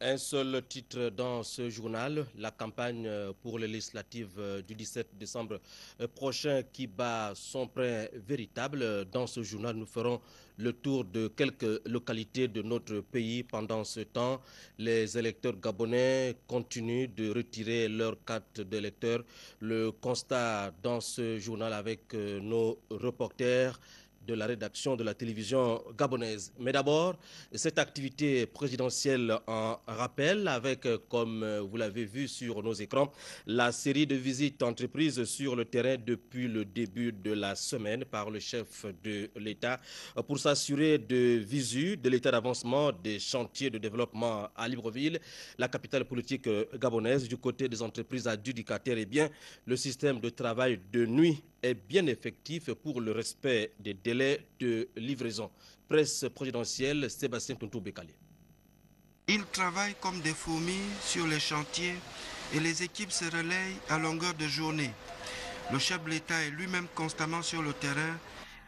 Un seul titre dans ce journal, la campagne pour les législatives du 17 décembre prochain qui bat son plein véritable. Dans ce journal, nous ferons le tour de quelques localités de notre pays. Pendant ce temps, les électeurs gabonais continuent de retirer leur carte d'électeur. Le constat dans ce journal avec nos reporters de la rédaction de la télévision gabonaise. Mais d'abord, cette activité présidentielle en rappel avec, comme vous l'avez vu sur nos écrans, la série de visites entreprises sur le terrain depuis le début de la semaine par le chef de l'État pour s'assurer de visu de l'état d'avancement des chantiers de développement à Libreville, la capitale politique gabonaise. Du côté des entreprises adjudicataires, eh bien, le système de travail de nuit est bien effectif pour le respect des délais de livraison. Presse présidentielle, Sébastien Tuntou-Bekale. Ils travaillent comme des fourmis sur les chantiers et les équipes se relayent à longueur de journée. Le chef de l'État est lui-même constamment sur le terrain.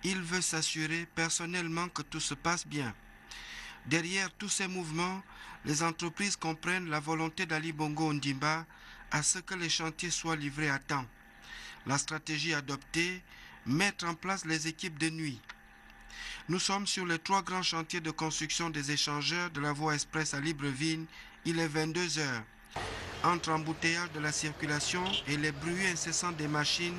Il veut s'assurer personnellement que tout se passe bien. Derrière tous ces mouvements, les entreprises comprennent la volonté d'Ali Bongo Ondimba à ce que les chantiers soient livrés à temps. La stratégie adoptée, mettre en place les équipes de nuit. Nous sommes sur les 3 grands chantiers de construction des échangeurs de la voie express à Libreville. Il est 22 heures. Entre embouteillage de la circulation et les bruits incessants des machines,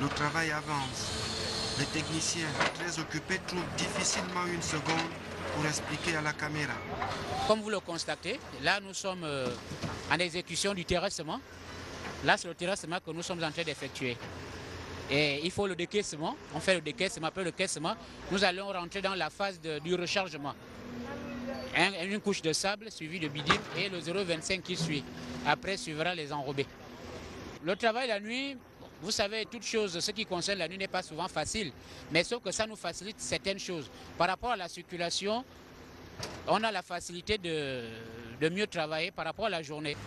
le travail avance. Les techniciens, très occupés, trouvent difficilement une seconde pour expliquer à la caméra. Comme vous le constatez, là nous sommes en exécution du terrassement. Là c'est le terrassement que nous sommes en train d'effectuer. Et il faut le décaissement, on fait le décaissement, après le décaissement, nous allons rentrer dans la phase du rechargement. Une couche de sable suivie de bidule et le 0,25 qui suit. Après suivra les enrobés. Le travail la nuit, vous savez, toute chose, ce qui concerne la nuit n'est pas souvent facile, mais sauf que ça nous facilite certaines choses. Par rapport à la circulation, on a la facilité de mieux travailler par rapport à la journée.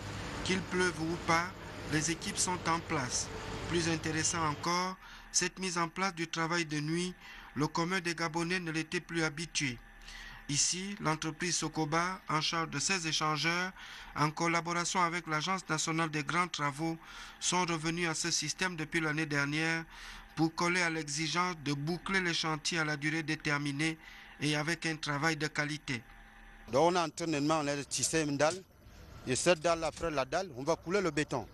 Qu'il pleuve ou pas, les équipes sont en place. Plus intéressant encore, cette mise en place du travail de nuit, le commun des Gabonais ne l'était plus habitué. Ici, l'entreprise Sokoba, en charge de ces échangeurs, en collaboration avec l'Agence nationale des grands travaux, sont revenus à ce système depuis l'année dernière pour coller à l'exigence de boucler les chantiers à la durée déterminée et avec un travail de qualité. Donc on a entraînement, on a tissé une dalle, et cette dalle, après la dalle, on va couler le béton.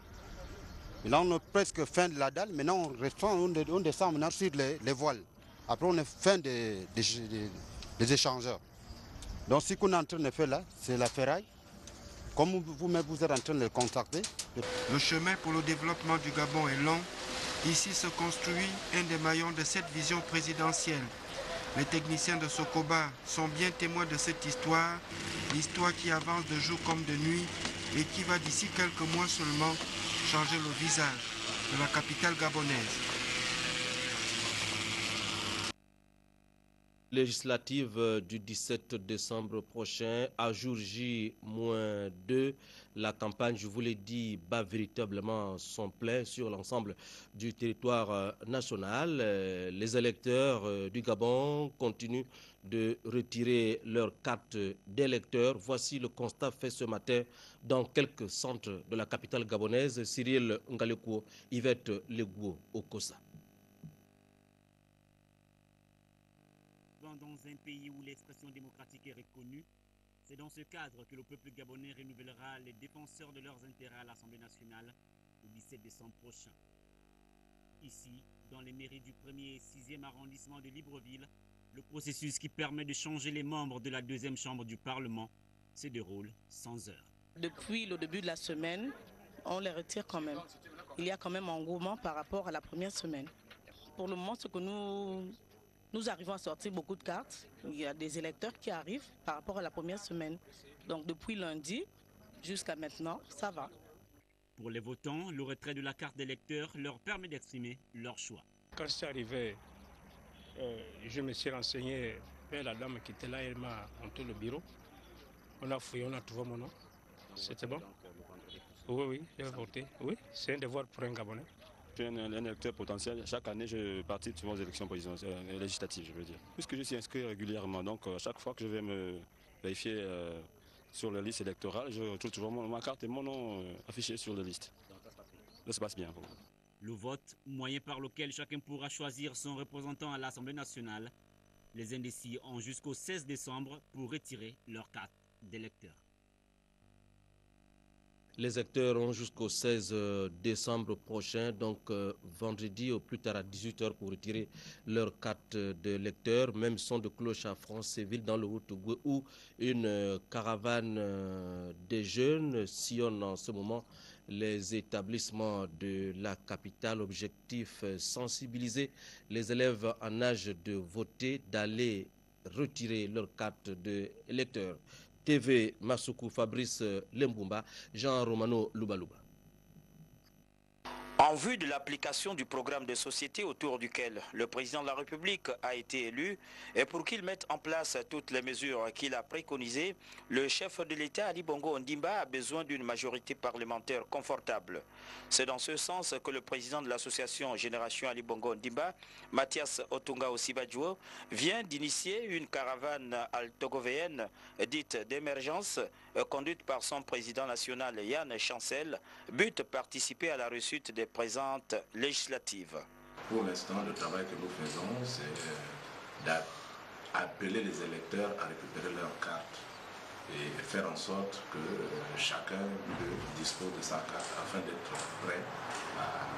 Maintenant, on est presque fin de la dalle, maintenant on descend maintenant sur les voiles. Après, on est fin des échangeurs. Donc, ce qu'on est en train de faire là, c'est la ferraille. Comme vous-même, vous êtes en train de le contacter. Le chemin pour le développement du Gabon est long. Ici se construit un des maillons de cette vision présidentielle. Les techniciens de Sokoba sont bien témoins de cette histoire, l'histoire qui avance de jour comme de nuit et qui va d'ici quelques mois seulement changer le visage de la capitale gabonaise. Législative du 17 décembre prochain, à jour J-2, la campagne, je vous l'ai dit, bat véritablement son plein sur l'ensemble du territoire national. Les électeurs du Gabon continuent de retirer leur carte d'électeur. Voici le constat fait ce matin dans quelques centres de la capitale gabonaise. Cyril Ngaleko, Yvette Legou, Okosa. Dans un pays où l'expression démocratique est reconnue, c'est dans ce cadre que le peuple gabonais renouvellera les défenseurs de leurs intérêts à l'Assemblée nationale le 17 décembre prochain. Ici, dans les mairies du 1er et 6e arrondissement de Libreville, le processus qui permet de changer les membres de la 2e chambre du Parlement se déroule sans heure. Depuis le début de la semaine, on les retire quand même. Il y a quand même un engouement par rapport à la première semaine. Pour le moment, ce que nous arrivons à sortir beaucoup de cartes. Il y a des électeurs qui arrivent par rapport à la première semaine. Donc depuis lundi jusqu'à maintenant, ça va. Pour les votants, le retrait de la carte d'électeur leur permet d'exprimer leur choix. Quand c'est arrivé, je me suis renseigné vers la dame qui était là, elle m'a monté le bureau. On a fouillé, on a trouvé mon nom. C'était bon. Oui, j'ai voté. Oui, c'est un devoir pour un Gabonais. Je suis un électeur potentiel. Chaque année, je participe souvent aux élections législatives, je veux dire. Puisque je suis inscrit régulièrement, donc chaque fois que je vais me vérifier sur les listes électorales. Je trouve toujours ma carte et mon nom affiché sur les listes. Ça se passe bien pour moi. Le vote, moyen par lequel chacun pourra choisir son représentant à l'Assemblée nationale. Les indécis ont jusqu'au 16 décembre pour retirer leur carte d'électeur. Les électeurs ont jusqu'au 16 décembre prochain, donc vendredi au plus tard à 18 h pour retirer leur carte de lecteur. Même son de cloche à Franceville dans le Haut-Togo où une caravane des jeunes sillonne en ce moment les établissements de la capitale. Objectif, sensibiliser les élèves en âge de voter, d'aller retirer leur carte de lecteur. TV Masuku, Fabrice Lembumba, Jean Romano Lubaluba. En vue de l'application du programme de société autour duquel le président de la République a été élu et pour qu'il mette en place toutes les mesures qu'il a préconisées, le chef de l'État Ali Bongo Ondimba a besoin d'une majorité parlementaire confortable. C'est dans ce sens que le président de l'association Génération Ali Bongo Ondimba, Mathias Otunga Osibadjo, vient d'initier une caravane altogovéenne dite d'émergence conduite par son président national Yann Chancel, but participer à la réussite des présentes législatives. Pour l'instant, le travail que nous faisons, c'est d'appeler les électeurs à récupérer leurs cartes et faire en sorte que chacun dispose de sa carte afin d'être prêt à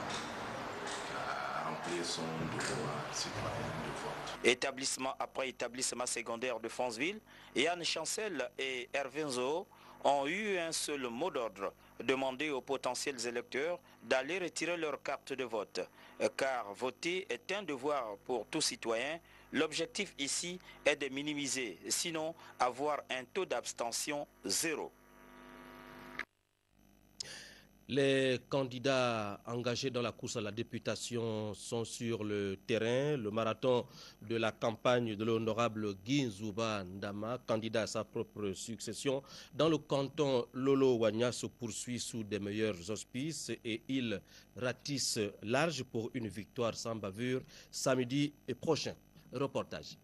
remplir son devoir citoyen de vote. Établissement après établissement secondaire de Franceville, Yann Chancel et Hervé Nzo ont eu un seul mot d'ordre, demander aux potentiels électeurs d'aller retirer leur carte de vote. Car voter est un devoir pour tout citoyen. L'objectif ici est de minimiser, sinon avoir un taux d'abstention zéro. Les candidats engagés dans la course à la députation sont sur le terrain. Le marathon de la campagne de l'honorable Guy Nzuba Ndama, candidat à sa propre succession, dans le canton Lolo-Wanya se poursuit sous des meilleurs auspices et il ratisse large pour une victoire sans bavure samedi prochain. Reportage.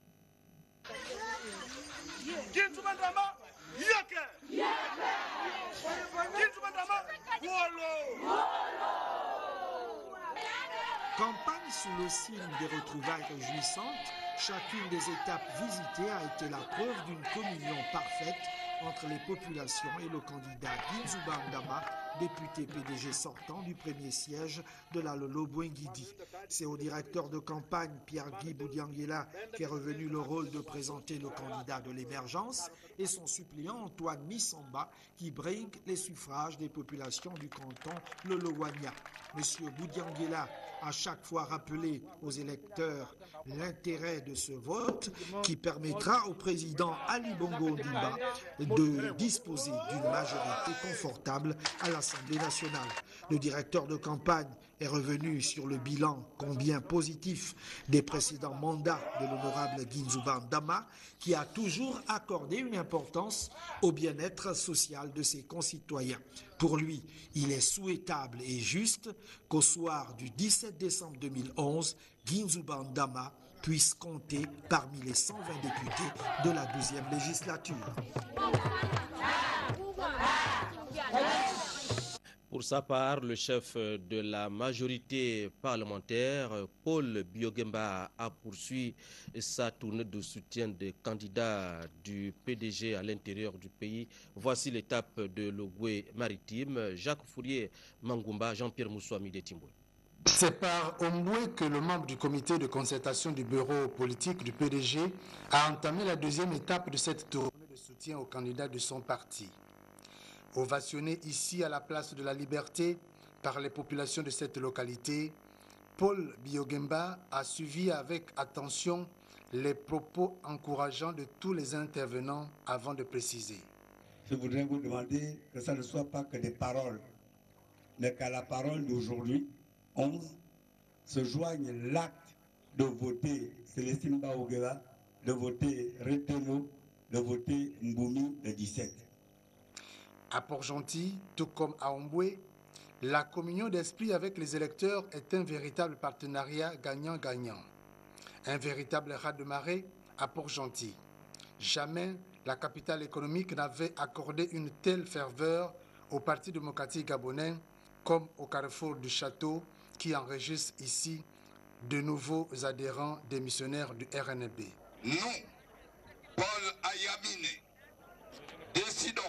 Campagne sous le signe des retrouvailles réjouissantes, chacune des étapes visitées a été la preuve d'une communion parfaite entre les populations et le candidat Guy Nzuba Ndama, député PDG sortant du premier siège de la Lolo-Bwengidi. C'est au directeur de campagne Pierre-Guy Boudianguela qui est revenu le rôle de présenter le candidat de l'émergence et son suppléant Antoine Missamba qui brigue les suffrages des populations du canton Lolo-Wanya. Monsieur Boudianguela a chaque fois rappelé aux électeurs l'intérêt de ce vote qui permettra au président Ali Bongo Ondimba de disposer d'une majorité confortable à l'Assemblée nationale. Le directeur de campagne est revenu sur le bilan combien positif des précédents mandats de l'honorable Guy Nzuba Ndama qui a toujours accordé une importance au bien-être social de ses concitoyens. Pour lui, il est souhaitable et juste qu'au soir du 17 décembre 2011, Guy Nzuba Ndama puisse compter parmi les 120 députés de la 12e législature. Pour sa part, le chef de la majorité parlementaire, Paul Biogemba, a poursuivi sa tournée de soutien des candidats du PDG à l'intérieur du pays. Voici l'étape de l'Ogoué maritime. Jacques Fourier Mangumba, Jean-Pierre Moussouami de Timboué. C'est par Omboué que le membre du comité de concertation du bureau politique du PDG a entamé la deuxième étape de cette tournée de soutien aux candidats de son parti. Ovationné ici à la place de la Liberté par les populations de cette localité, Paul Biogemba a suivi avec attention les propos encourageants de tous les intervenants avant de préciser. Je voudrais vous demander que ça ne soit pas que des paroles, mais qu'à la parole d'aujourd'hui, 11, se joigne l'acte de voter Célestine Baoguela, de voter Reteno, de voter Mboumi le 17. À Port-Gentil, tout comme à Omboué, la communion d'esprit avec les électeurs est un véritable partenariat gagnant-gagnant. Un véritable raz-de-marée à Port-Gentil. Jamais la capitale économique n'avait accordé une telle ferveur au Parti démocratique gabonais comme au carrefour du château qui enregistre ici de nouveaux adhérents démissionnaires du RNB. Nous, Paul Ayamine, décidons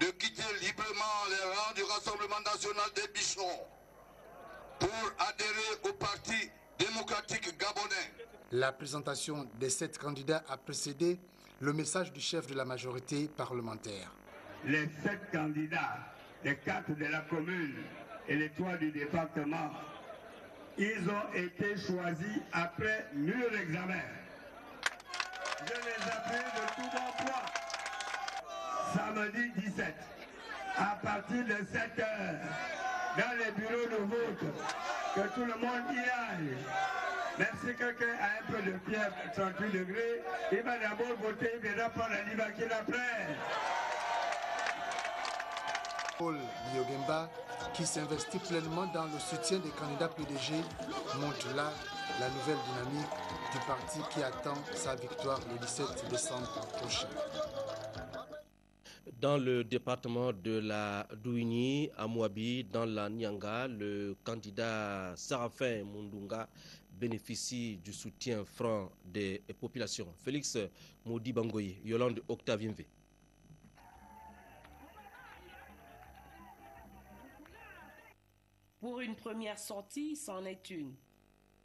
de quitter librement les rangs du Rassemblement national des Bichons pour adhérer au Parti démocratique gabonais. La présentation des 7 candidats a précédé le message du chef de la majorité parlementaire. Les 7 candidats, les 4 de la commune et les 3 du département, ils ont été choisis après mûr examen. Je les appuie de tout mon poids. Samedi 17, à partir de 7 heures, dans les bureaux de vote, que tout le monde y aille. Même si quelqu'un a un peu de fièvre, 38 degrés, il va d'abord voter, il verra par la Livaquine après. Paul Biogemba, qui s'investit pleinement dans le soutien des candidats PDG, montre là la nouvelle dynamique du parti qui attend sa victoire le 17 décembre prochain. Dans le département de la Douini, à Mouabi, dans la Nyanga, le candidat Sarafin Mundunga bénéficie du soutien franc des populations. Félix Moudi Bangoye, Yolande Octavien V. Pour une première sortie, c'en est une.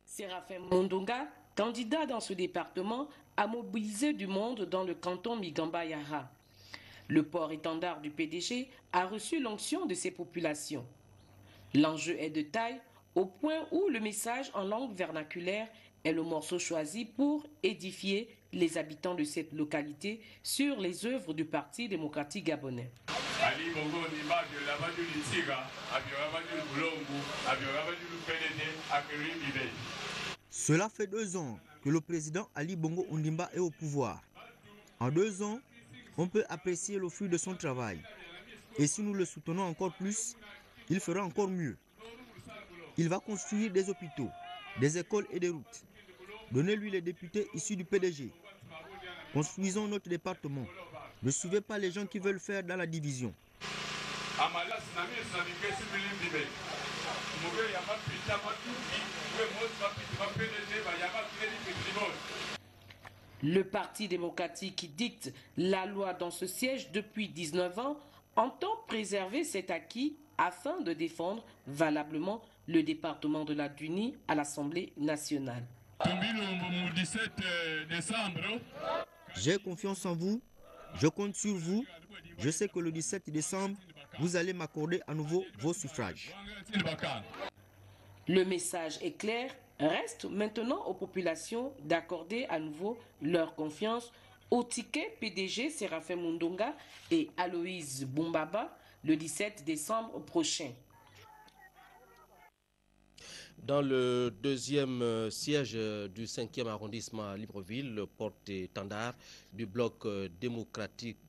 Séraphin Mundunga, candidat dans ce département, a mobilisé du monde dans le canton Migamba-Yara. Le port-étendard du PDG a reçu l'onction de ses populations. L'enjeu est de taille au point où le message en langue vernaculaire est le morceau choisi pour édifier les habitants de cette localité sur les œuvres du Parti démocratique gabonais. Cela fait 2 ans que le président Ali Bongo Ondimba est au pouvoir. En 2 ans, on peut apprécier le fruit de son travail. Et si nous le soutenons encore plus, il fera encore mieux. Il va construire des hôpitaux, des écoles et des routes. Donnez-lui les députés issus du PDG. Construisons notre département. Ne suivez pas les gens qui veulent faire dans la division. Le Parti démocratique qui dicte la loi dans ce siège depuis 19 ans entend préserver cet acquis afin de défendre valablement le département de la Duni à l'Assemblée nationale. J'ai confiance en vous, je compte sur vous. Je sais que le 17 décembre, vous allez m'accorder à nouveau vos suffrages. Le message est clair. Reste maintenant aux populations d'accorder à nouveau leur confiance au ticket PDG Séraphin Mundunga et Aloïse Bumbaba le 17 décembre prochain. Dans le deuxième siège du 5e arrondissement à Libreville, le porte-étendard du bloc démocratique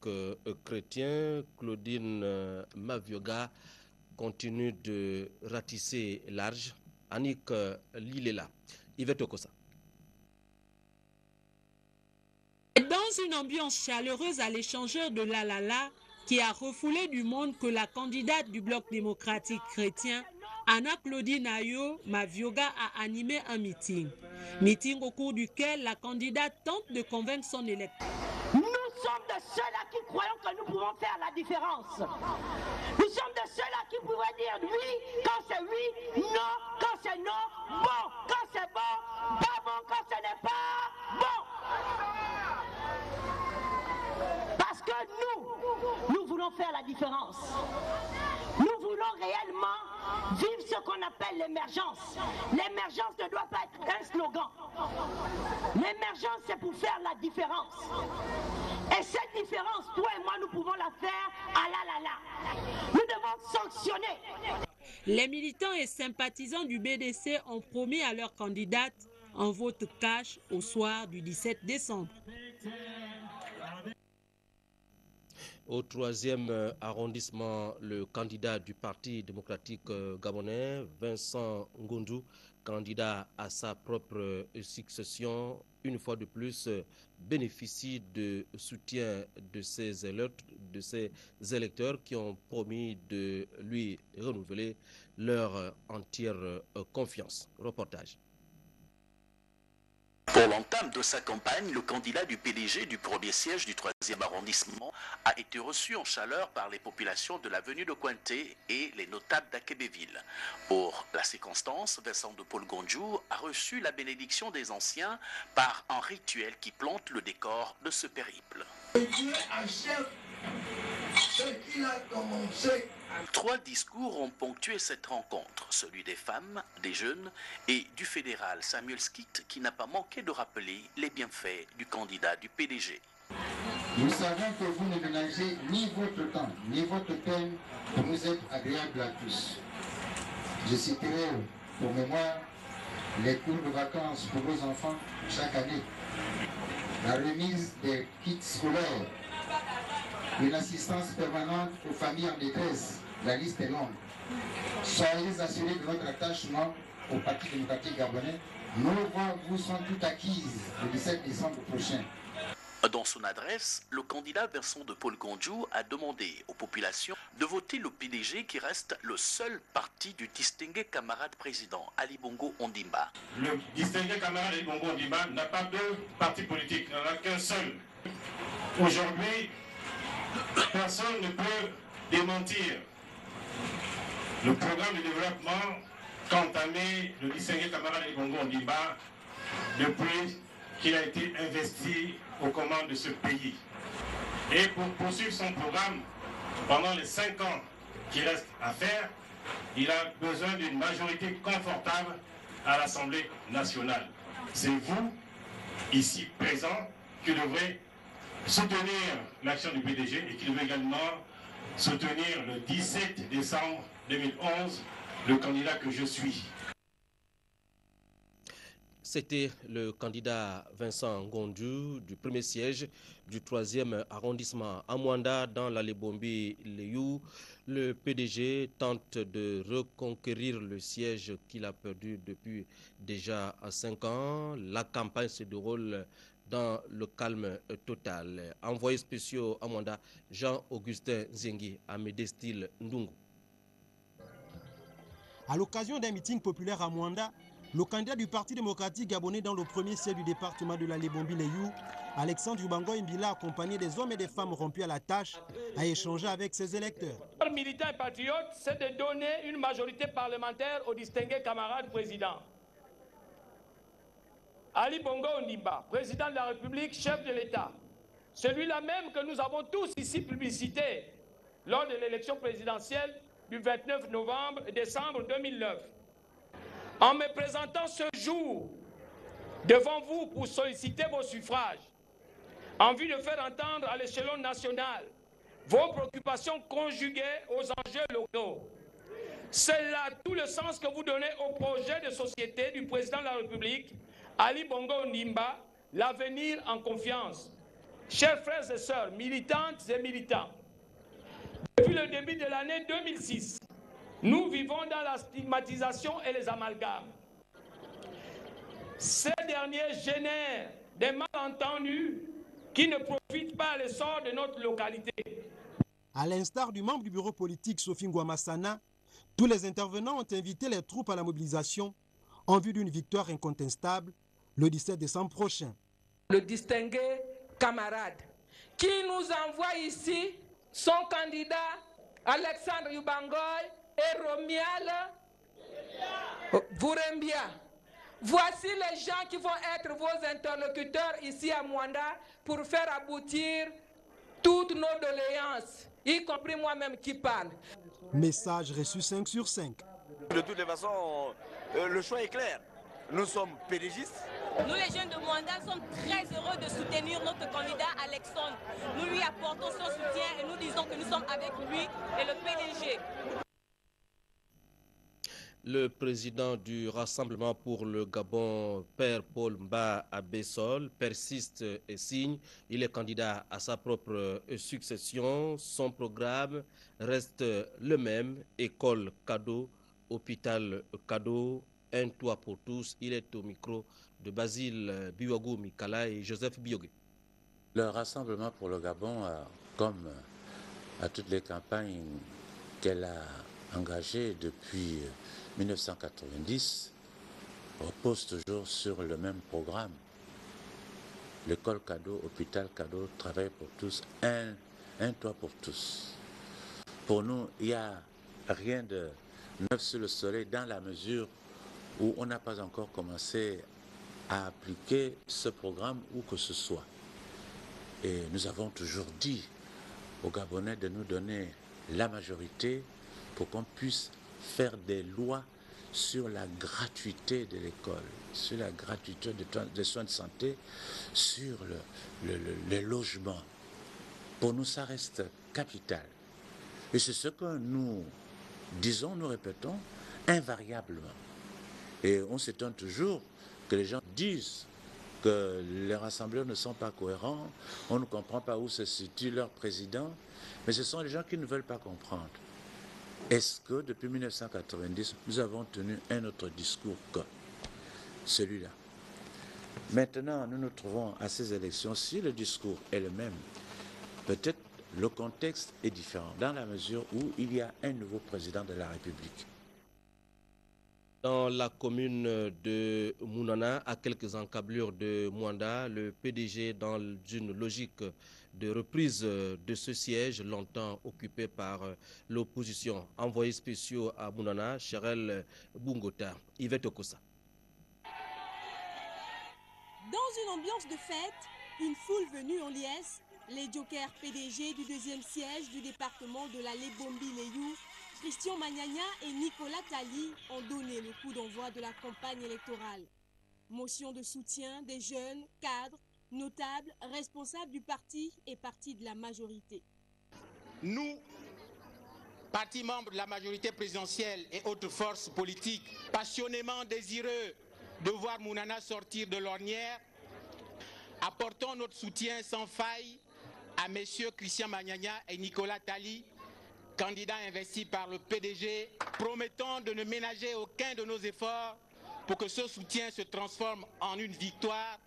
chrétien, Claudine Mavioga, continue de ratisser large. Annick Lilela, Yvette Okosa. Dans une ambiance chaleureuse à l'échangeur de l'Alala, qui a refoulé du monde que la candidate du Bloc démocratique chrétien, Anna Claudine Ayo Mavioga, a animé un meeting. Meeting au cours duquel la candidate tente de convaincre son électeur. Nous sommes de ceux-là qui croyons que nous pouvons faire la différence. Nous sommes de ceux-là qui pourraient dire oui quand c'est oui, non quand c'est non, bon quand c'est bon, pas bon quand ce n'est pas bon. Parce que nous voulons faire la différence. Nous voulons réellement vivre ce qu'on appelle l'émergence. L'émergence ne doit pas être un slogan. L'émergence, c'est pour faire la différence. Et cette différence, toi et moi, nous pouvons la faire à la. Nous devons sanctionner. Les militants et sympathisants du BDC ont promis à leur candidate un vote cash au soir du 17 décembre. Au 3e arrondissement, le candidat du Parti démocratique gabonais, Vincent Ngondu, candidat à sa propre succession, une fois de plus, bénéficie de soutien de ses électeurs qui ont promis de lui renouveler leur entière confiance. Reportage. Pour l'entame de sa campagne, le candidat du PDG du premier siège du 3e arrondissement a été reçu en chaleur par les populations de l'avenue de Cointé et les notables d'Akébéville. Pour la circonstance, Vincent de Paul Gondjou a reçu la bénédiction des anciens par un rituel qui plante le décor de ce périple. Dieu achève ce qu'il a commencé. 3 discours ont ponctué cette rencontre, celui des femmes, des jeunes et du fédéral Samuel Skitt qui n'a pas manqué de rappeler les bienfaits du candidat du PDG. Nous savons que vous ne ménagez ni votre temps, ni votre peine pour nous être agréables à tous. Je citerai pour mémoire les cours de vacances pour vos enfants chaque année, la remise des kits scolaires, une assistance permanente aux familles en détresse. La liste est longue. Soyez assurés de notre attachement au Parti démocratique gabonais. Nos voix vous sont toutes acquises le 17 décembre prochain. Dans son adresse, le candidat Vincent de Paul Gondjou a demandé aux populations de voter le PDG qui reste le seul parti du distingué camarade président Ali Bongo Ondimba. Le distingué camarade Ali Bongo Ondimba n'a pas de parti politique, il n'en a qu'un seul. Aujourd'hui, personne ne peut démentir le programme de développement qu'a entamé le distingué camarade Ali Bongo Ondimba depuis qu'il a été investi aux commandes de ce pays. Et pour poursuivre son programme, pendant les 5 ans qu'il reste à faire, il a besoin d'une majorité confortable à l'Assemblée nationale. C'est vous, ici présents, qui devrez soutenir l'action du PDG et qui devez également soutenir le 17 décembre 2011 le candidat que je suis. C'était le candidat Vincent Gondjou du premier siège du 3e arrondissement à Mwanda dans la Lebombi-Leyou. Le PDG tente de reconquérir le siège qu'il a perdu depuis déjà 5 ans. La campagne se déroule dans le calme total. Envoyé spécial à Mwanda, Jean-Augustin Zengi à Médestil Ndungu. À l'occasion d'un meeting populaire à Mwanda, le candidat du Parti démocratique gabonais dans le premier siège du département de la Lebombi-Leyou, Alexandre Yubango Mbila, accompagné des hommes et des femmes rompus à la tâche, a échangé avec ses électeurs. Notre militant et patriote, c'est de donner une majorité parlementaire au distingué camarade président. Ali Bongo Ondimba, président de la République, chef de l'État. Celui-là même que nous avons tous ici publicité lors de l'élection présidentielle du 29 novembre et décembre 2009. En me présentant ce jour devant vous pour solliciter vos suffrages, en vue de faire entendre à l'échelon national vos préoccupations conjuguées aux enjeux locaux. C'est là tout le sens que vous donnez au projet de société du président de la République, Ali Bongo Ondimba, l'avenir en confiance. Chers frères et sœurs, militantes et militants, depuis le début de l'année 2006, nous vivons dans la stigmatisation et les amalgames. Ces derniers génèrent des malentendus qui ne profitent pas à l'essor de notre localité. À l'instar du membre du bureau politique Sophie Ngouamassana, tous les intervenants ont invité les troupes à la mobilisation en vue d'une victoire incontestable le 17 décembre prochain. Le distingué camarade qui nous envoie ici son candidat Alexandre Yubangoy et Romial Vourembia. Voici les gens qui vont être vos interlocuteurs ici à Mwanda pour faire aboutir toutes nos doléances, y compris moi-même qui parle. Message reçu 5 sur 5. De toutes les façons, le choix est clair. Nous sommes pédégistes. Nous les jeunes de Mwanda sommes très heureux de soutenir notre candidat Alexandre. Nous lui apportons son soutien et nous disons que nous sommes avec lui et le PDG. Le président du Rassemblement pour le Gabon, Père Paul Mba Abessol, persiste et signe. Il est candidat à sa propre succession. Son programme reste le même. École cadeau, hôpital cadeau, un toit pour tous. Il est au micro de Basile Biwago Mikala et Joseph Biogé. Le Rassemblement pour le Gabon, comme à toutes les campagnes qu'elle a engagées depuis 1990, repose toujours sur le même programme. L'école cadeau, hôpital cadeau, travail pour tous, un toit pour tous. Pour nous, il n'y a rien de neuf sur le soleil dans la mesure où on n'a pas encore commencé à appliquer ce programme où que ce soit. Et nous avons toujours dit aux Gabonais de nous donner la majorité pour qu'on puisse faire des lois sur la gratuité de l'école, sur la gratuité des soins de santé, sur le logement. Pour nous, ça reste capital. Et c'est ce que nous disons, nous répétons invariablement. Et on s'étonne toujours que les gens disent que les rassembleurs ne sont pas cohérents, on ne comprend pas où se situe leur président, mais ce sont les gens qui ne veulent pas comprendre. Est-ce que depuis 1990, nous avons tenu un autre discours que celui-là? Maintenant, nous nous trouvons à ces élections, si le discours est le même, peut-être le contexte est différent, dans la mesure où il y a un nouveau président de la République. Dans la commune de Mounana, à quelques encablures de Mwanda, le PDG, dans une logique de reprise de ce siège longtemps occupé par l'opposition, envoyé spéciaux à Mounana, Cherel Bungota, Yvette Okosa. Dans une ambiance de fête, une foule venue en liesse, les jokers PDG du deuxième siège du département de la Lebombi-Leyou, Christian Magnagna et Nicolas Tali ont donné le coup d'envoi de la campagne électorale. Motion de soutien des jeunes, cadres, notables, responsables du parti et partis de la majorité. Nous, partis membres de la majorité présidentielle et autres forces politiques, passionnément désireux de voir Mounana sortir de l'ornière, apportons notre soutien sans faille à messieurs Christian Magnagna et Nicolas Tali, candidats investis par le PDG, promettons de ne ménager aucun de nos efforts pour que ce soutien se transforme en une victoire.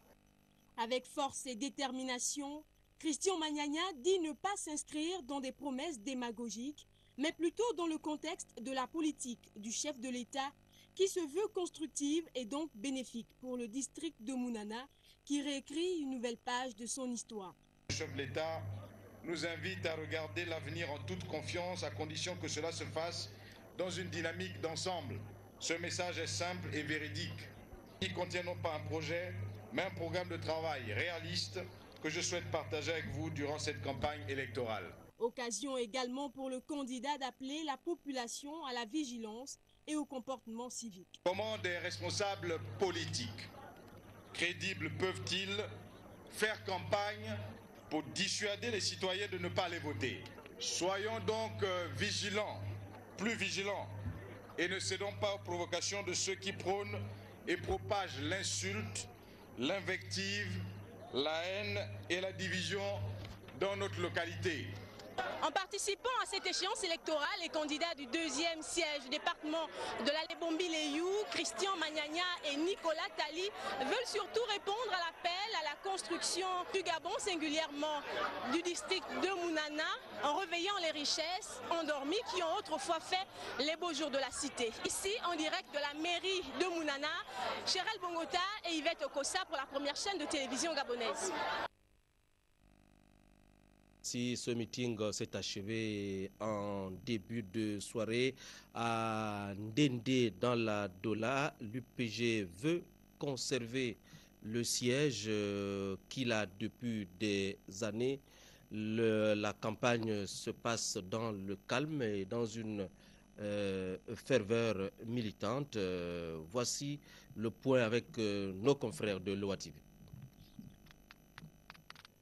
Avec force et détermination, Christian Magnagna dit ne pas s'inscrire dans des promesses démagogiques, mais plutôt dans le contexte de la politique du chef de l'État qui se veut constructive et donc bénéfique pour le district de Mounana, qui réécrit une nouvelle page de son histoire. Le chef de l'État nous invite à regarder l'avenir en toute confiance, à condition que cela se fasse dans une dynamique d'ensemble. Ce message est simple et véridique. Il ne contient non pas un projet, mais un programme de travail réaliste que je souhaite partager avec vous durant cette campagne électorale. Occasion également pour le candidat d'appeler la population à la vigilance et au comportement civique. Comment des responsables politiques crédibles peuvent-ils faire campagne pour dissuader les citoyens de ne pas aller voter? Soyons donc vigilants, plus vigilants, et ne cédons pas aux provocations de ceux qui prônent et propagent l'insulte, l'invective, la haine et la division dans notre localité. En participant à cette échéance électorale, les candidats du deuxième siège du département de la Lebombi-Leyou, Christian Magnagna et Nicolas Tali, veulent surtout répondre à l'appel à la construction du Gabon, singulièrement du district de Mounana, en réveillant les richesses endormies qui ont autrefois fait les beaux jours de la cité. Ici, en direct de la mairie de Mounana, Cherel Bungota et Yvette Okosa pour la première chaîne de télévision gabonaise. Si ce meeting s'est achevé en début de soirée à Ndende dans la Dola, l'UPG veut conserver le siège qu'il a depuis des années. La campagne se passe dans le calme et dans une ferveur militante. Voici le point avec nos confrères de l'OATV.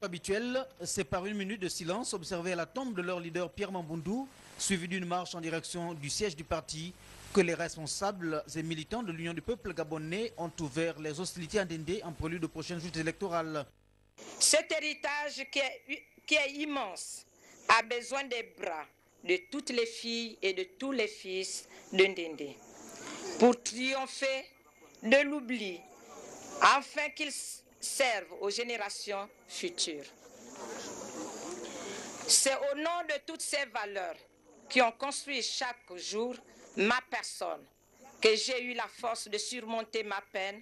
Habituel, c'est par une minute de silence observé à la tombe de leur leader Pierre Mamboundou, suivi d'une marche en direction du siège du parti, que les responsables et militants de l'Union du peuple gabonais ont ouvert les hostilités à Ndende en prélude aux prochaines joutes électorales. Cet héritage qui est immense a besoin des bras de toutes les filles et de tous les fils de Ndende. pour triompher de l'oubli, afin qu'ils servent aux générations futures. C'est au nom de toutes ces valeurs qui ont construit chaque jour ma personne que j'ai eu la force de surmonter ma peine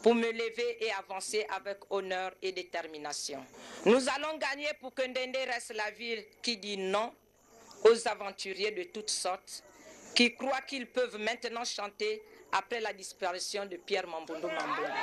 pour me lever et avancer avec honneur et détermination. Nous allons gagner pour que Ndende reste la ville qui dit non aux aventuriers de toutes sortes, qui croient qu'ils peuvent maintenant chanter après la disparition de Pierre Mamboundou Mamboundou.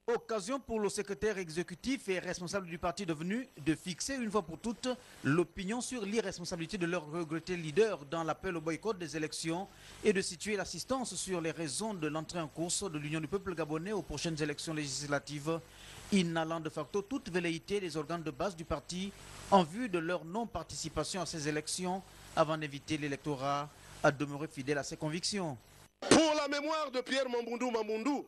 Occasion pour le secrétaire exécutif et responsable du parti devenu de fixer une fois pour toutes l'opinion sur l'irresponsabilité de leur regretté leader dans l'appel au boycott des élections et de situer l'assistance sur les raisons de l'entrée en course de l'Union du peuple gabonais aux prochaines élections législatives, inhalant de facto toute velléité des organes de base du parti en vue de leur non-participation à ces élections avant d'éviter l'électorat à demeurer fidèle à ses convictions. Pour la mémoire de Pierre Mamboundou Mamboundou,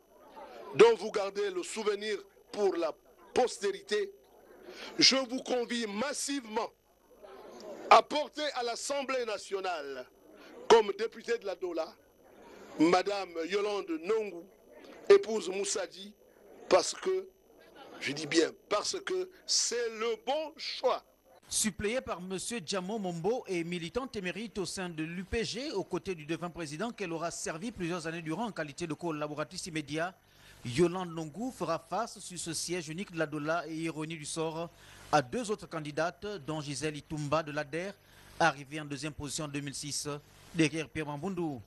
dont vous gardez le souvenir pour la postérité, je vous convie massivement à porter à l'Assemblée nationale, comme députée de la Dola, Madame Yolande Nongou, épouse Moussadi, parce que, je dis bien, parce que c'est le bon choix. Suppléé par M. Djamo Mombo et militante émérite au sein de l'UPG, aux côtés du défunt président qu'elle aura servi plusieurs années durant en qualité de collaboratrice immédiate, Yolande Nongou fera face sur ce siège unique de la Dola et ironie du sort à deux autres candidates, dont Gisèle Itumba de l'ADER, arrivée en deuxième position en 2006, derrière Pierre Mamboundou.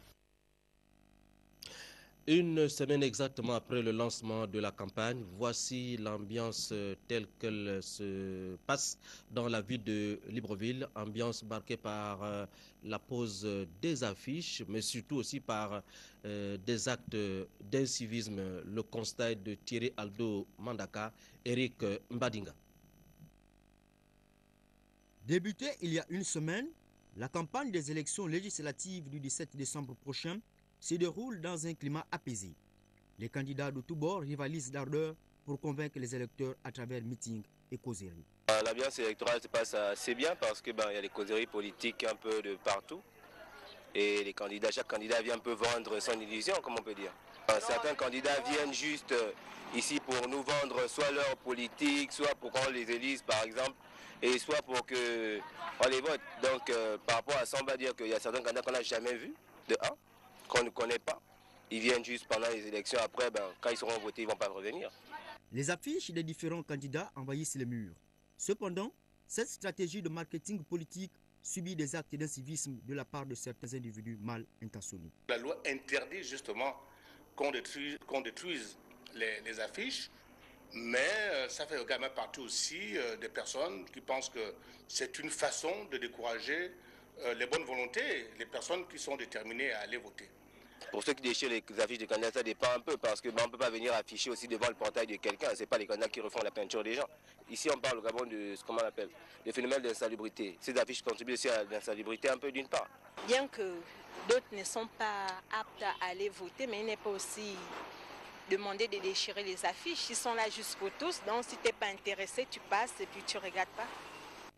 Une semaine exactement après le lancement de la campagne, voici l'ambiance telle qu'elle se passe dans la ville de Libreville, ambiance marquée par la pose des affiches, mais surtout aussi par des actes d'incivisme. Le constat est de Thierry Aldo Mandaka, Eric Mbadinga. Débutée il y a une semaine, la campagne des élections législatives du 17 décembre prochain se déroule dans un climat apaisé. Les candidats de tous bords rivalisent d'ardeur pour convaincre les électeurs à travers meetings et causeries. L'ambiance électorale se passe assez bien parce qu'il y a des causeries politiques un peu de partout. Et les candidats, chaque candidat vient un peu vendre son illusion, comme on peut dire. Certains candidats viennent juste ici pour nous vendre soit leur politique, soit pour qu'on les élise par exemple, et soit pour qu'on les vote. Donc par rapport à ça, on va dire qu'il y a certains candidats qu'on n'a jamais vus, de un, qu'on ne connaît pas. Ils viennent juste pendant les élections, après, quand ils seront votés, ils ne vont pas revenir. Les affiches des différents candidats envahissent les murs. Cependant, cette stratégie de marketing politique subit des actes d'incivisme de la part de certains individus mal intentionnés. La loi interdit justement qu'on détruise les affiches, mais ça fait également partie aussi des personnes qui pensent que c'est une façon de décourager les bonnes volontés, les personnes qui sont déterminées à aller voter. Pour ceux qui déchirent les affiches des candidats, ça dépend un peu parce qu'on ne peut pas venir afficher aussi devant le portail de quelqu'un. Ce n'est pas les candidats qui refont la peinture des gens. Ici, on parle au Gabon de ce qu'on appelle le phénomène d'insalubrité. Ces affiches contribuent aussi à l'insalubrité un peu d'une part. Bien que d'autres ne sont pas aptes à aller voter, mais il n'est pas aussi demandé de déchirer les affiches. Ils sont là juste pour tous, donc si tu n'es pas intéressé, tu passes et puis tu ne regardes pas.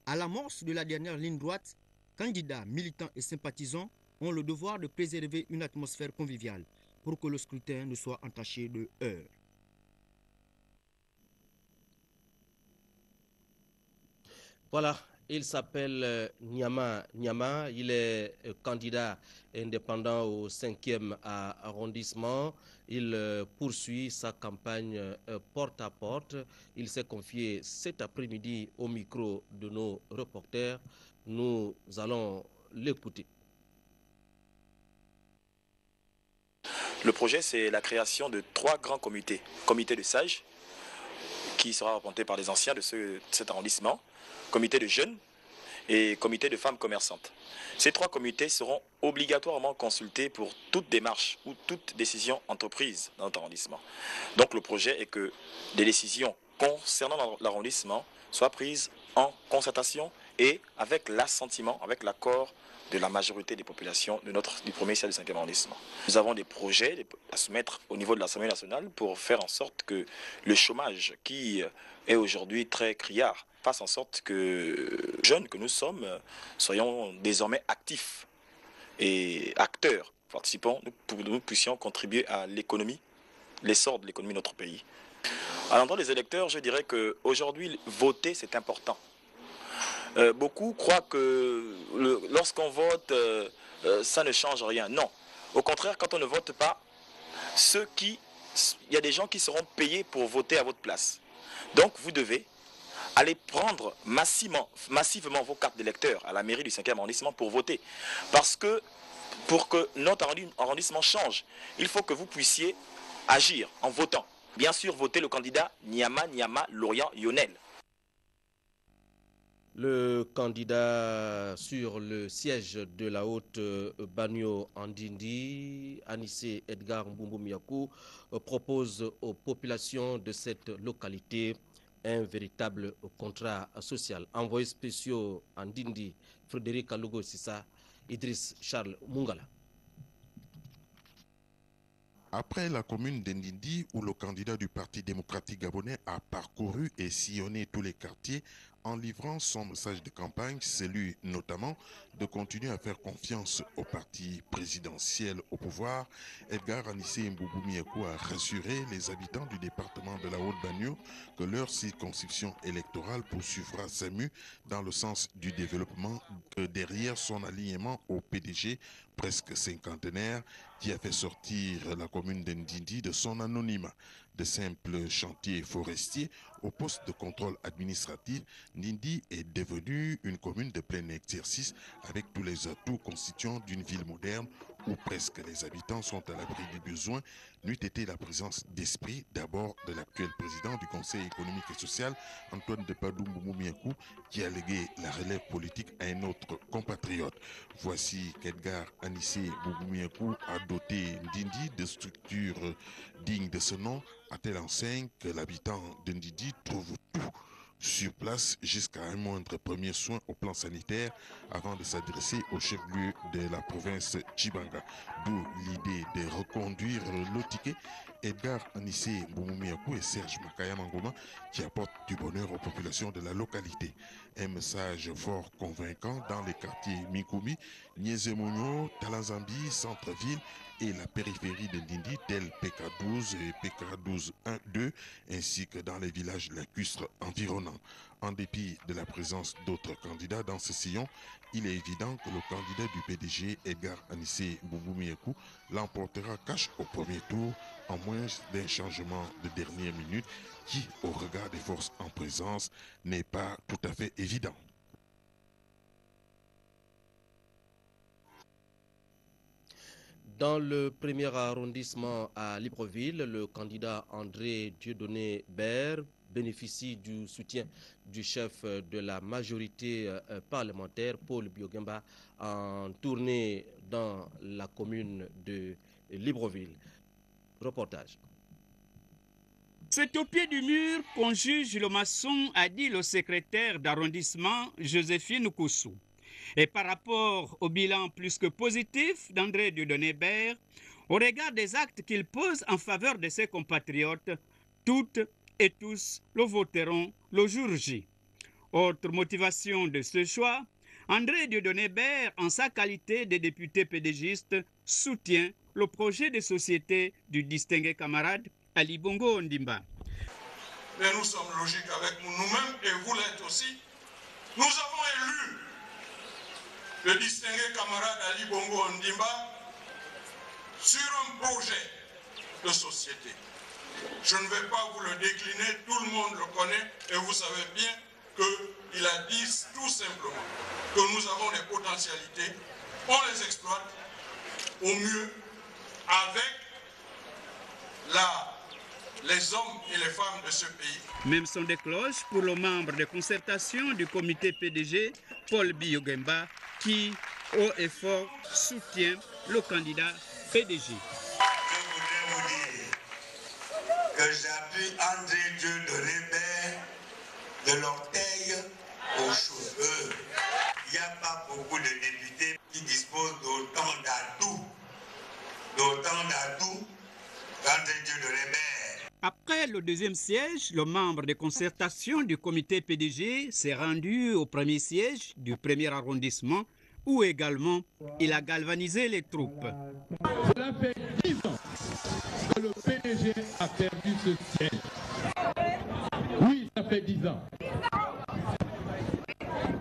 À l'amorce de la dernière ligne droite, candidats, militants et sympathisants ont le devoir de préserver une atmosphère conviviale pour que le scrutin ne soit entaché de heurts. Voilà, il s'appelle Nyama Nyama, il est candidat indépendant au 5e arrondissement. Il poursuit sa campagne porte à porte. Il s'est confié cet après-midi au micro de nos reporters. Nous allons l'écouter. Le projet, c'est la création de 3 grands comités. Comité de sages, qui sera représenté par les anciens de cet arrondissement, comité de jeunes et comité de femmes commerçantes. Ces 3 comités seront obligatoirement consultés pour toute démarche ou toute décision entreprise dans notre arrondissement. Donc le projet est que des décisions concernant l'arrondissement soient prises en concertation et avec l'assentiment, avec l'accord de la majorité des populations du premier siècle du 5e arrondissement. Nous avons des projets à soumettre au niveau de l'Assemblée nationale pour faire en sorte que le chômage, qui est aujourd'hui très criard, fasse en sorte que, jeunes que nous sommes, soyons désormais actifs et acteurs participants, nous puissions contribuer à l'économie, l'essor de l'économie de notre pays. À l'endroit des électeurs, je dirais qu'aujourd'hui, voter, c'est important. Beaucoup croient que lorsqu'on vote, ça ne change rien. Non. Au contraire, quand on ne vote pas, il y a des gens qui seront payés pour voter à votre place. Donc, vous devez aller prendre massivement vos cartes d'électeurs à la mairie du 5e arrondissement pour voter. Parce que pour que notre arrondissement change, il faut que vous puissiez agir en votant. Bien sûr, voter le candidat Nyama Lorian Yonel. Le candidat sur le siège de la haute Banyo Andindi, Anissé Edgar Mbumbumiakou, propose aux populations de cette localité un véritable contrat social. Envoyé spéciaux Andindi, Frédéric Alugo Sissa, Idriss Charles Mungala. Après la commune d'Ndindi, où le candidat du Parti démocratique gabonais a parcouru et sillonné tous les quartiers en livrant son message de campagne, celui notamment de continuer à faire confiance au parti présidentiel au pouvoir, Edgar Anissé Mbumbumiakou a rassuré les habitants du département de la Haute-Banyo que leur circonscription électorale poursuivra sa mue dans le sens du développement derrière son alignement au PDG presque cinquantenaire qui a fait sortir la commune d'Ndindi de son anonymat. De simples chantiers forestiers au poste de contrôle administratif, Ndindi est devenue une commune de plein exercice avec tous les atouts constituants d'une ville moderne où presque les habitants sont à l'abri du besoin, n'eût été la présence d'esprit d'abord de l'actuel président du Conseil économique et social, Antoine Depadou Mbumbumiakou, qui a légué la relève politique à un autre compatriote. Voici qu'Edgar Anissé Mbumbumiakou a doté Ndindi de structures dignes de ce nom, à telle enseigne que l'habitant de Ndindi trouve tout sur place jusqu'à un moindre premier soin au plan sanitaire avant de s'adresser au chef-lieu de la province Tchibanga. D'où l'idée de reconduire le ticket Edgar Anissé Mbumbumiakou et Serge Makaya Mangoma qui apportent du bonheur aux populations de la localité. Un message fort convaincant dans les quartiers Mikumi, Nyezemonyo, Talanzambi, centre-ville et la périphérie de Ndindi tels PK12 et PK12-1-2 ainsi que dans les villages lacustres environnants. En dépit de la présence d'autres candidats dans ce sillon, il est évident que le candidat du PDG Edgar Anissé Mbumbumiakou l'emportera cash au premier tour en moins d'un changement de dernière minute qui, au regard des forces en présence, n'est pas tout à fait évident. Dans le premier arrondissement à Libreville, le candidat André Dieudonné Baird bénéficie du soutien du chef de la majorité parlementaire, Paul Biogemba, en tournée dans la commune de Libreville. Reportage. C'est au pied du mur qu'on juge le maçon, a dit le secrétaire d'arrondissement Joséphine Koussou. Et par rapport au bilan plus que positif d'André Dieudonné Baird, au regard des actes qu'il pose en faveur de ses compatriotes, toutes et tous le voteront le jour J. Autre motivation de ce choix, André Dieudonné Baird, en sa qualité de député pédégiste, soutient le projet de société du distingué camarade Ali Bongo Ondimba. Mais nous sommes logiques avec nous-mêmes et vous l'êtes aussi. Nous avons élu le distingué camarade Ali Bongo Ondimba sur un projet de société. Je ne vais pas vous le décliner, tout le monde le connaît et vous savez bien qu'il a dit tout simplement que nous avons des potentialités, on les exploite au mieux avec les hommes et les femmes de ce pays. Même son de cloche pour le membre de concertation du comité PDG, Paul Biogemba, qui, haut et fort, soutient le candidat PDG. Je voudrais vous dire que j'appuie André Dieudonné Baird de l'orteil aux cheveux. Il n'y a pas beaucoup de députés qui disposent d'autant d'atouts qu'André Dieudonné Baird. Après le deuxième siège, le membre de concertation du comité PDG s'est rendu au premier siège du premier arrondissement où également il a galvanisé les troupes. Cela fait 10 ans que le PDG a perdu ce siège. Oui, ça fait 10 ans.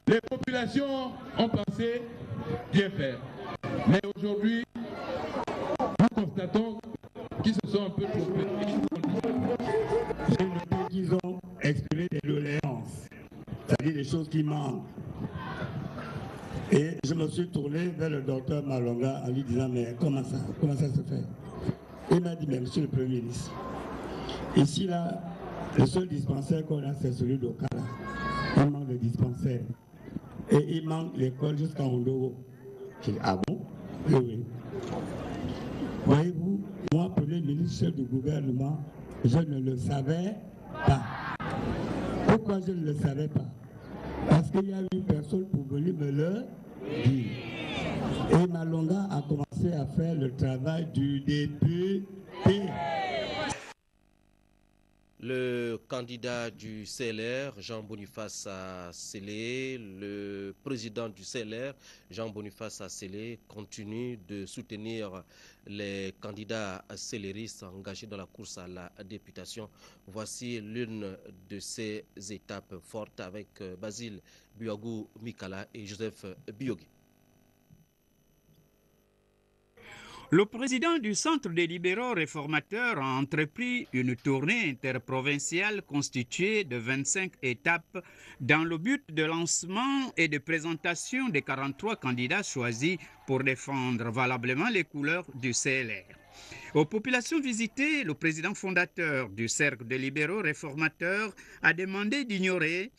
Les populations ont pensé bien faire. Mais aujourd'hui, nous constatons qu'ils se sont un peu trompés. J'ai noté qu'ils ont exprimé des doléances, c'est-à-dire des choses qui manquent. Et je me suis tourné vers le docteur Malonga en lui disant, mais comment ça se fait? Il m'a dit, mais monsieur le Premier ministre, ici là, le seul dispensaire qu'on a, c'est celui d'Okala. Il manque de dispensaire. Et il manque l'école jusqu'à Ondogo. J'ai dit, ah bon? Oui, oui. Voyez-vous, moi, Premier ministre, chef du gouvernement, je ne le savais pas. Pourquoi je ne le savais pas? Parce qu'il y a une personne pour venir me le dire. Et Malonga a commencé à faire le travail du député. Le candidat du CLR, Jean-Boniface Assélé, le président du CLR, Jean-Boniface Assélé, continue de soutenir les candidats céléristes engagés dans la course à la députation. Voici l'une de ces étapes fortes avec Basile Buagou Mikala et Joseph Biogui. Le président du Centre des libéraux réformateurs a entrepris une tournée interprovinciale constituée de 25 étapes dans le but de lancement et de présentation des 43 candidats choisis pour défendre valablement les couleurs du CLR. Aux populations visitées, le président fondateur du Cercle des libéraux réformateurs a demandé d'ignorer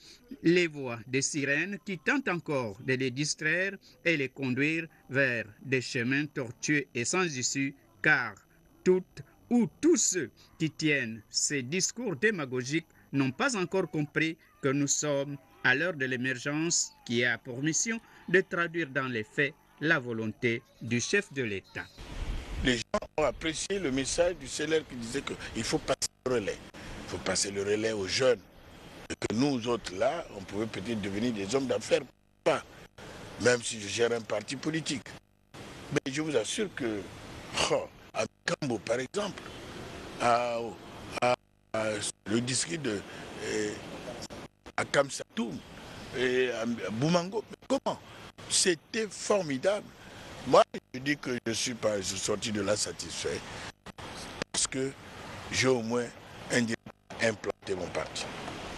les voix des sirènes qui tentent encore de les distraire et les conduire vers des chemins tortueux et sans issue, car toutes ou tous ceux qui tiennent ces discours démagogiques n'ont pas encore compris que nous sommes à l'heure de l'émergence qui a pour mission de traduire dans les faits la volonté du chef de l'État. Les gens ont apprécié le message du CLR qui disait qu'il faut passer le relais. Il faut passer le relais aux jeunes. Et que nous autres là, on pouvait peut-être devenir des hommes d'affaires, pas, même si je gère un parti politique. Mais je vous assure que, à Kambo par exemple, le district de Akamsatoum et à Boumango, comment? C'était formidable. Moi, je dis que je suis sorti de là satisfait parce que j'ai au moins implanté mon parti.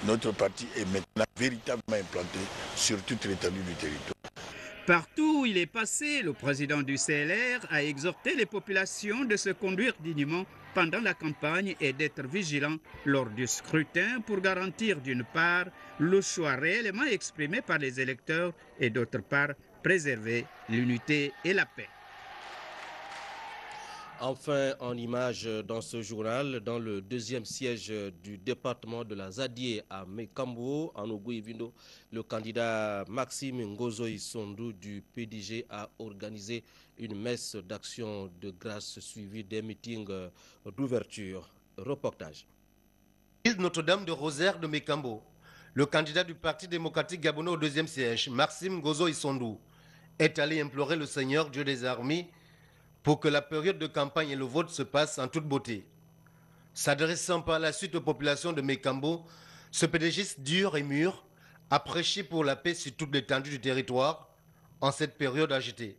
Notre parti est maintenant véritablement implanté sur toute l'étendue du territoire. Partout où il est passé, le président du CLR a exhorté les populations de se conduire dignement pendant la campagne et d'être vigilants lors du scrutin pour garantir d'une part le choix réellement exprimé par les électeurs et d'autre part préserver l'unité et la paix. Enfin, en image dans ce journal, dans le deuxième siège du département de la Zadie à Mekambo, en Ogoïvindo, le candidat Maxime Ngozoï Sondou du PDG a organisé une messe d'action de grâce suivie des meetings d'ouverture. Reportage. Notre-Dame de Rosaire de Mekambo, le candidat du Parti démocratique gabonais au deuxième siège, Maxime Ngozoï Sondou, est allé implorer le Seigneur Dieu des armées pour que la période de campagne et le vote se passent en toute beauté. S'adressant par la suite aux populations de Mekambo, ce pédégiste dur et mûr a prêché pour la paix sur toute l'étendue du territoire en cette période agitée.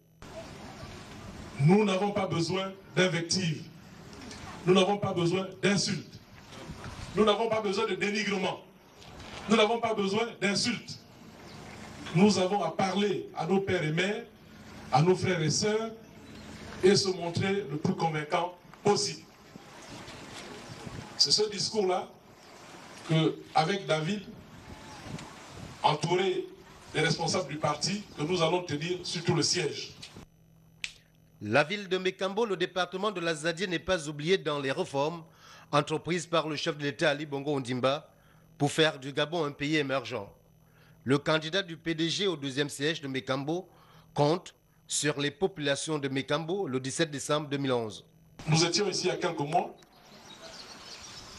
Nous n'avons pas besoin d'invectives, nous n'avons pas besoin d'insultes, nous n'avons pas besoin de dénigrement, nous n'avons pas besoin d'insultes. Nous avons à parler à nos pères et mères, à nos frères et sœurs, et se montrer le plus convaincant possible. C'est ce discours-là qu'avec David, entouré des responsables du parti, que nous allons tenir sur tout le siège. La ville de Mekambo, le département de la Zadie, n'est pas oublié dans les réformes entreprises par le chef de l'État Ali Bongo Ondimba pour faire du Gabon un pays émergent. Le candidat du PDG au deuxième siège de Mekambo compte sur les populations de Mekambo le 17 décembre 2011. Nous étions ici il y a quelques mois.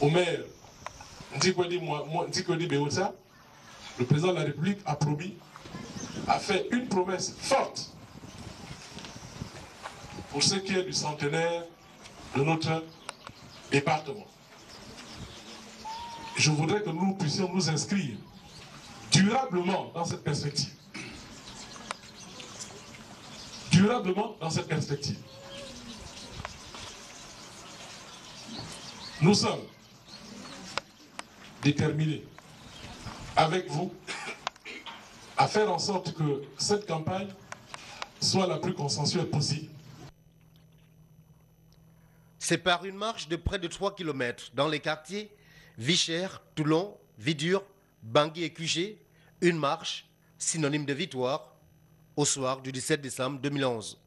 Au maire Ntikwedi Beota, le président de la République a promis, a fait une promesse forte pour ce qui est du centenaire de notre département. Je voudrais que nous puissions nous inscrire durablement dans cette perspective. Durablement dans cette perspective. Nous sommes déterminés avec vous à faire en sorte que cette campagne soit la plus consensuelle possible. C'est par une marche de près de 3 km dans les quartiers Vicher, Toulon, Vidure, Bangui et QG, une marche synonyme de victoire au soir du 17 décembre 2011.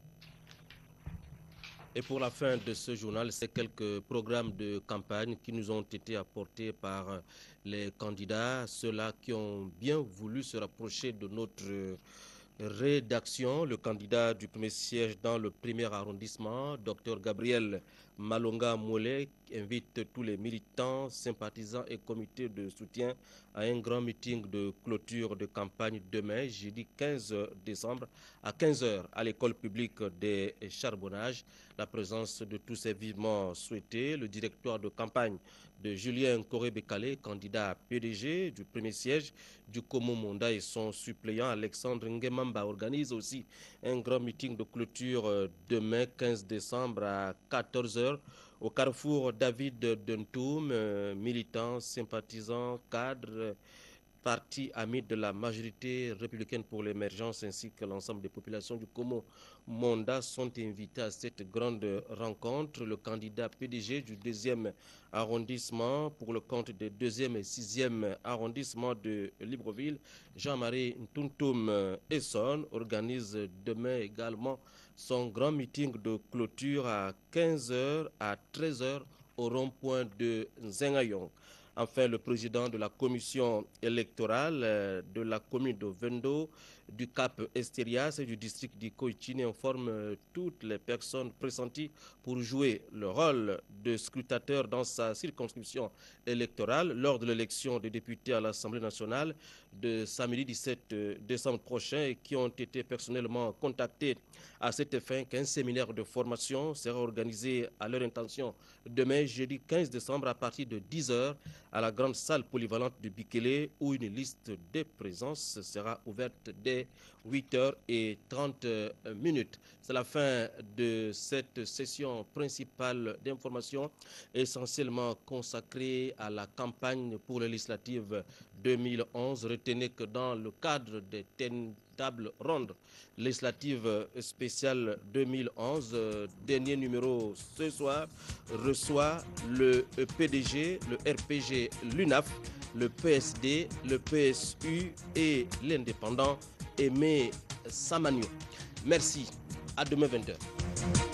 Et pour la fin de ce journal, c'est quelques programmes de campagne qui nous ont été apportés par les candidats, ceux-là qui ont bien voulu se rapprocher de notre rédaction. Le candidat du premier siège dans le premier arrondissement, Dr Gabriel Malonga Mollet, invite tous les militants, sympathisants et comités de soutien à un grand meeting de clôture de campagne demain, jeudi 15 décembre à 15h à l'école publique des Charbonnages. La présence de tous est vivement souhaitée. Le directoire de campagne de Julien Koré-Bekale, candidat PDG du premier siège du Komo Monda, et son suppléant Alexandre Ngemamba organise aussi un grand meeting de clôture demain 15 décembre à 14h au carrefour David Dentoum, militants, sympathisants, cadres, parti ami de la majorité républicaine pour l'émergence ainsi que l'ensemble des populations du Komo Monda sont invités à cette grande rencontre. Le candidat PDG du 2e arrondissement pour le compte des 2e et 6e arrondissements de Libreville, Jean-Marie Ntuntum Esson, organise demain également son grand meeting de clôture à 15h à 13h au rond-point de Zengayong. Enfin, le président de la commission électorale de la commune de Vendo, du Cap Estérias et du district d'Ikoichini informe toutes les personnes pressenties pour jouer le rôle de scrutateur dans sa circonscription électorale lors de l'élection des députés à l'Assemblée nationale de samedi 17 décembre prochain et qui ont été personnellement contactés à cette fin qu'un séminaire de formation sera organisé à leur intention demain, jeudi 15 décembre à partir de 10h à la grande salle polyvalente de Bikele où une liste de présence sera ouverte dès 8h30. C'est la fin de cette session principale d'information essentiellement consacrée à la campagne pour les législatives 2011. Retenez que dans le cadre des tables rondes législatives spéciales 2011, dernier numéro ce soir, reçoit le PDG, le RPG, l'UNAF, le PSD, le PSU et l'indépendant Aimé Samaniou. Merci, à demain 20h.